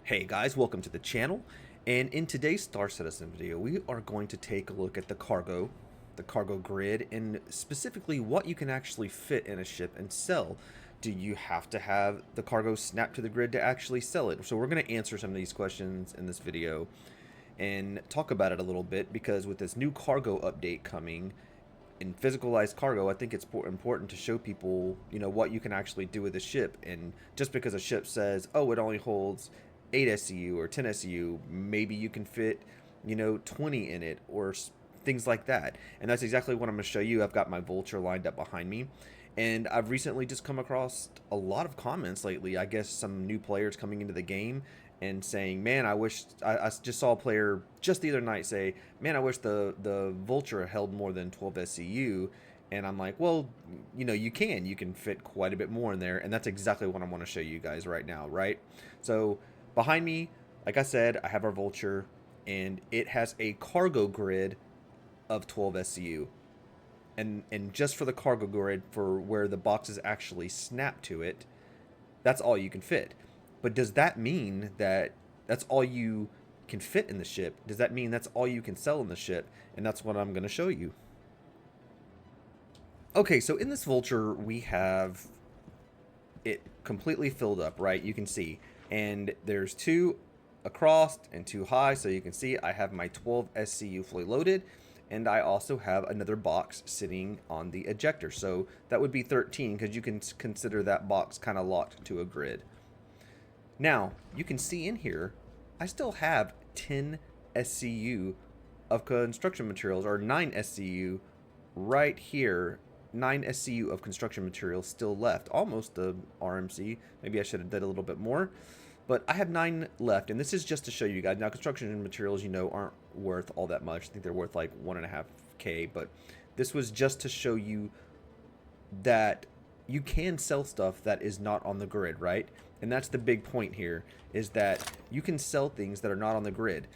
Hey guys, welcome to the channel, and in today's Star Citizen video we are going to take a look at the cargo grid, and specifically what you can actually fit in a ship and sell. Do you have to have the cargo snapped to the grid to actually sell it? So we're going to answer some of these questions in this video and talk about it a little bit, because with this new cargo update coming in physicalized cargo, I think it's important to show people, what you can actually do with a ship. And just because a ship says, oh, it only holds 8 SCU or 10 SCU, maybe you can fit, 20 in it, or things like that. And that's exactly what I'm going to show you. I've got my Vulture lined up behind me, and I've recently just come across a lot of comments lately. I guess some new players coming into the game and saying, man, I wish, I just saw a player just the other night say, man, I wish the Vulture held more than 12 SCU. And I'm like, well, you can fit quite a bit more in there. And that's exactly what I want to show you guys right now, right? So behind me, like I said, I have our Vulture, and it has a cargo grid of 12 SCU. And just for the cargo grid, for where the boxes actually snap to it, that's all you can fit. But does that mean that that's all you can fit in the ship? Does that mean that's all you can sell in the ship? And that's what I'm going to show you. Okay, so in this Vulture, we have it completely filled up, right? You can see. And there's 2 across and 2 high, so you can see I have my 12 SCU fully loaded, and I also have another box sitting on the ejector. So that would be 13, because you can consider that box kind of locked to a grid. Now, you can see in here, I still have 10 SCU of construction materials, or 9 SCU right here. 9 SCU of construction materials still left. Almost the RMC. Maybe I should have did a little bit more. But I have 9 left, and this is just to show you guys. Now, construction materials, aren't worth all that much. I think they're worth like 1.5K, but this was just to show you that you can sell stuff that is not on the grid, right? And that's the big point here, is that you can sell things that are not on the grid.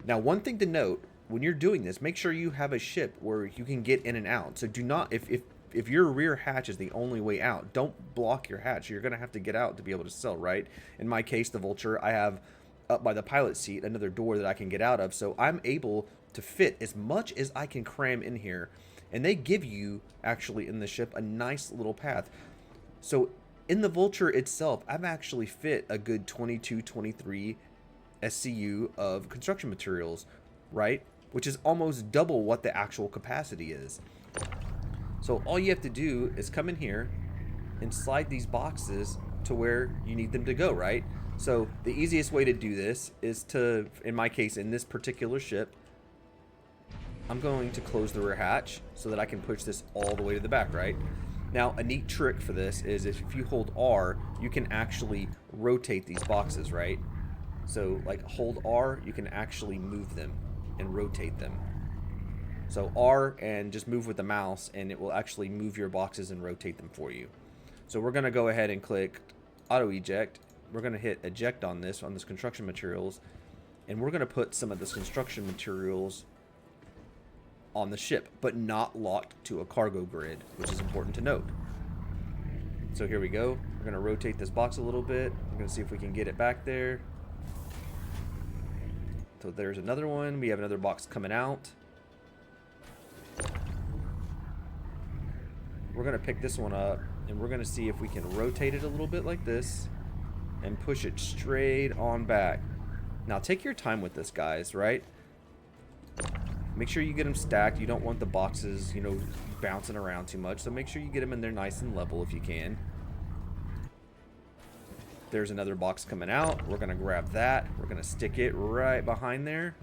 Now, one thing to note, when you're doing this, make sure you have a ship where you can get in and out. So do not, if your rear hatch is the only way out, don't block your hatch. You're going to have to get out to be able to sell, right? In my case, the Vulture, I have up by the pilot seat another door that I can get out of. So I'm able to fit as much as I can cram in here. And they give you, actually, in the ship, a nice little path. So in the Vulture itself, I've actually fit a good 22, 23 SCU of construction materials, right? Which is almost double what the actual capacity is. So all you have to do is come in here and slide these boxes to where you need them to go, right? So the easiest way to do this is to, in my case, in this particular ship, I'm going to close the rear hatch so that I can push this all the way to the back, right? Now, a neat trick for this is if you hold R, you can actually rotate these boxes, right? So, like, hold R, you can actually move them and rotate them. So R and just move with the mouse, and it will actually move your boxes and rotate them for you. So we're going to go ahead and click auto eject. We're going to hit eject on this construction materials, and we're going to put some of this construction materials on the ship, but not locked to a cargo grid, which is important to note. So here we go. We're going to rotate this box a little bit. We're going to see if we can get it back there. So there's another one. We have another box coming out. We're going to pick this one up, and we're going to see if we can rotate it a little bit like this and push it straight on back. Now, take your time with this, guys, right? Make sure you get them stacked. You don't want the boxes, bouncing around too much. So make sure you get them in there nice and level if you can. There's another box coming out. We're going to grab that. We're going to stick it right behind there.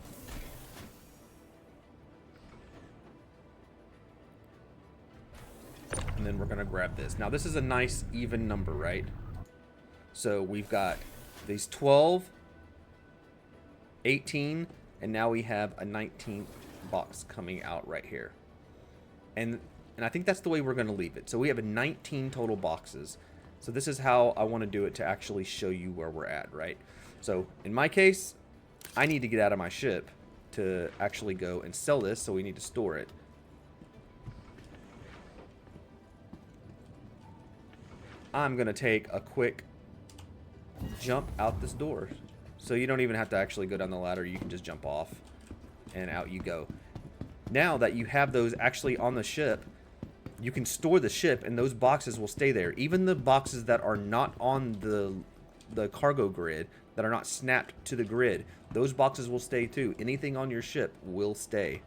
And then we're going to grab this. Now, this is a nice even number, right? So we've got these 12, 18, and now we have a 19th box coming out right here. And I think that's the way we're going to leave it. So we have a 19 total boxes. So this is how I want to do it to actually show you where we're at, right? So in my case, I need to get out of my ship to actually go and sell this, so we need to store it. I'm going to take a quick jump out this door. So you don't even have to actually go down the ladder. You can just jump off and out you go. Now that you have those actually on the ship, you can store the ship and those boxes will stay there. Even the boxes that are not on the cargo grid, that are not snapped to the grid, those boxes will stay too. Anything on your ship will stay.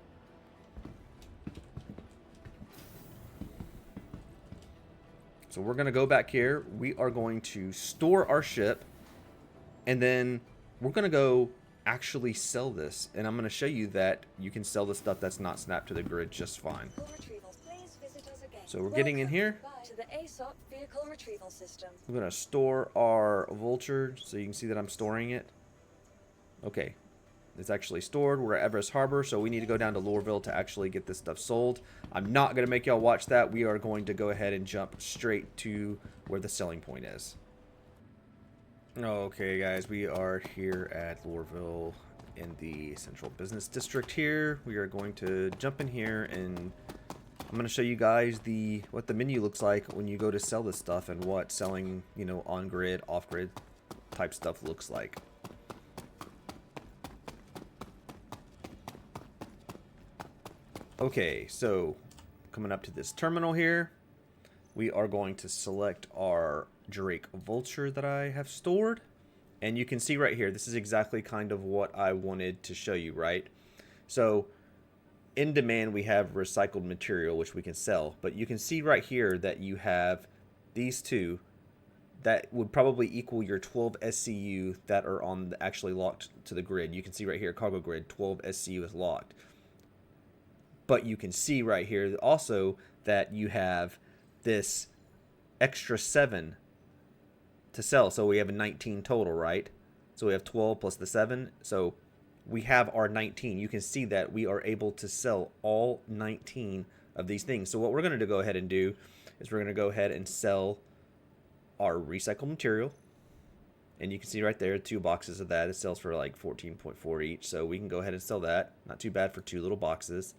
So we're going to go back here. We are going to store our ship. And then we're going to go actually sell this. And I'm going to show you that you can sell the stuff that's not snapped to the grid just fine. So we're getting in here. We're going to store our Vulture. So you can see that I'm storing it. Okay. It's actually stored. We're at Everest Harbor, so we need to go down to Lorville to actually get this stuff sold. I'm not going to make y'all watch that. We are going to go ahead and jump straight to where the selling point is. Okay, guys, we are here at Lorville in the Central Business District here. We are going to jump in here, and I'm going to show you guys what the menu looks like when you go to sell this stuff and what selling, you know, on-grid, off-grid type stuff looks like. Okay, so coming up to this terminal here, we are going to select our Drake Vulture that I have stored. And you can see right here, this is exactly kind of what I wanted to show you, right? So in demand, we have recycled material, which we can sell. But you can see right here that you have these two that would probably equal your 12 SCU that are actually locked to the grid. You can see right here, cargo grid, 12 SCU is locked. But you can see right here also that you have this extra 7 to sell. So we have a 19 total, right? So we have 12 plus the 7. So we have our 19. You can see that we are able to sell all 19 of these things. So what we're going to go ahead and do is we're going to go ahead and sell our recycled material. And you can see right there, 2 boxes of that. It sells for like 14.4 each. So we can go ahead and sell that. Not too bad for 2 little boxes.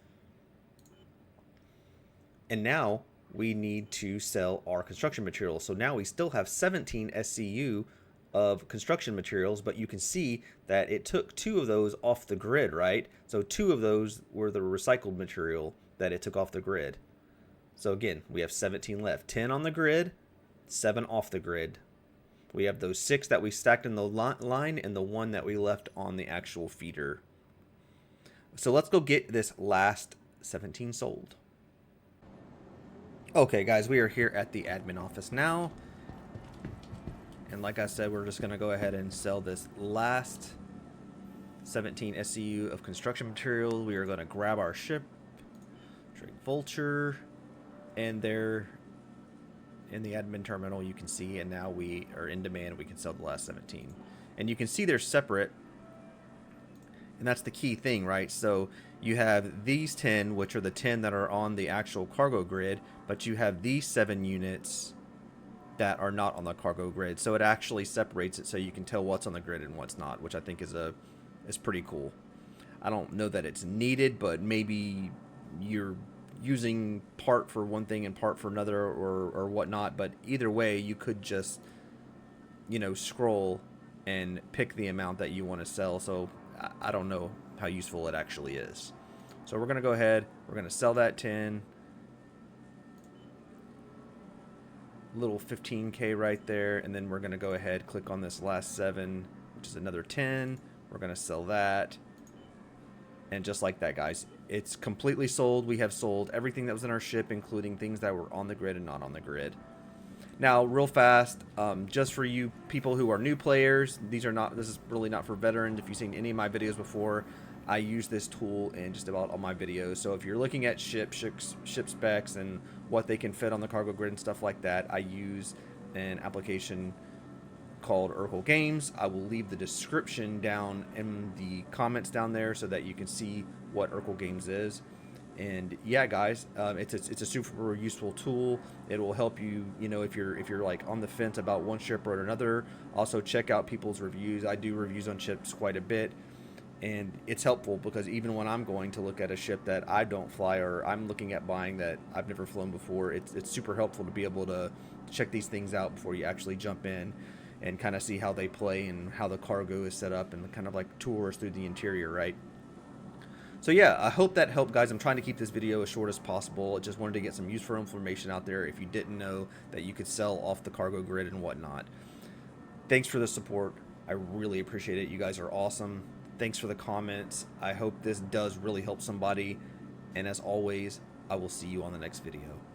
And now we need to sell our construction materials. So now we still have 17 SCU of construction materials, but you can see that it took 2 of those off the grid, right? So 2 of those were the recycled material that it took off the grid. So again, we have 17 left. 10 on the grid, 7 off the grid. We have those 6 that we stacked in the line and the 1 that we left on the actual feeder. So let's go get this last 17 sold. Okay, guys, we are here at the admin office now. And like I said, we're just going to go ahead and sell this last 17 SCU of construction material. We are going to grab our ship, Drake Vulture, and there in the admin terminal you can see, and now we are in demand. We can sell the last 17. And you can see they're separate. And that's the key thing, right? So you have these 10, which are the 10 that are on the actual cargo grid, but you have these 7 units that are not on the cargo grid. So it actually separates it so you can tell what's on the grid and what's not, which I think is pretty cool. I don't know that it's needed, but maybe you're using part for one thing and part for another or whatnot. But either way, you could just, you know, scroll and pick the amount that you want to sell. So I don't know how useful it actually is. So we're going to go ahead. We're going to sell that 10. Little 15K right there. And then we're going to go ahead, click on this last 7, which is another 10. We're going to sell that. And just like that, guys, it's completely sold. We have sold everything that was in our ship, including things that were on the grid and not on the grid. Now, real fast, just for you people who are new players, this is really not for veterans. If you've seen any of my videos before, I use this tool in just about all my videos. So if you're looking at ship specs and what they can fit on the cargo grid and stuff like that, I use an application called ERKUL Games. I will leave the description down in the comments down there so that you can see what ERKUL Games is. And yeah, guys, it's a super useful tool. It will help you, you know, if you're like on the fence about one ship or another. Also, check out people's reviews. I do reviews on ships quite a bit, and it's helpful because even when I'm going to look at a ship that I don't fly or I'm looking at buying that I've never flown before, it's super helpful to be able to check these things out before you actually jump in. and kind of see how they play and how the cargo is set up and kind of like tour us through the interior, right? So yeah, I hope that helped, guys. I'm trying to keep this video as short as possible. I just wanted to get some useful information out there if you didn't know that you could sell off the cargo grid and whatnot. Thanks for the support. I really appreciate it. You guys are awesome. Thanks for the comments. I hope this does really help somebody. And as always, I will see you on the next video.